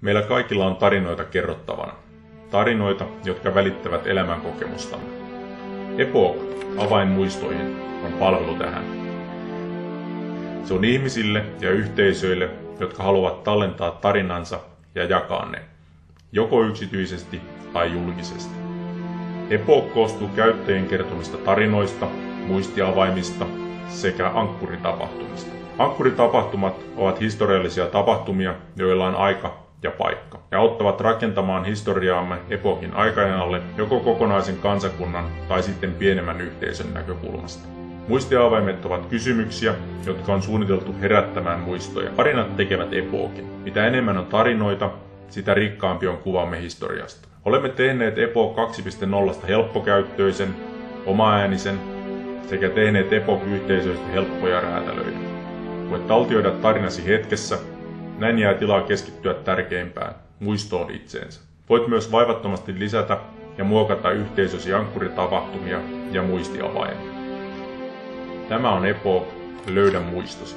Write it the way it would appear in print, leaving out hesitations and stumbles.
Meillä kaikilla on tarinoita kerrottavana. Tarinoita, jotka välittävät elämänkokemustamme. Epoch, avain muistoihin, on palvelu tähän. Se on ihmisille ja yhteisöille, jotka haluavat tallentaa tarinansa ja jakaa ne, joko yksityisesti tai julkisesti. Epoch koostuu käyttäjien kertomista tarinoista, muistiavaimista sekä ankkuritapahtumista. Ankkuritapahtumat ovat historiallisia tapahtumia, joilla on aika ja paikka, ja auttavat rakentamaan historiaamme epochin aikajanalle joko kokonaisen kansakunnan tai sitten pienemmän yhteisön näkökulmasta. Muistiavaimet ovat kysymyksiä, jotka on suunniteltu herättämään muistoja. Tarinat tekevät epochin. Mitä enemmän on tarinoita, sitä rikkaampi on kuvamme historiasta. Olemme tehneet Epoch 2.0 helppokäyttöisen, omaäänisen sekä tehneet Epoch-yhteisöistä helppoja räätälöidä. Voit taltioida tarinasi hetkessä, näin jää tilaa keskittyä tärkeimpään, muistoon itseensä. Voit myös vaivattomasti lisätä ja muokata yhteisösi ankkuritapahtumia ja muistiavaimia. Tämä on Epoch, löydä muistosi.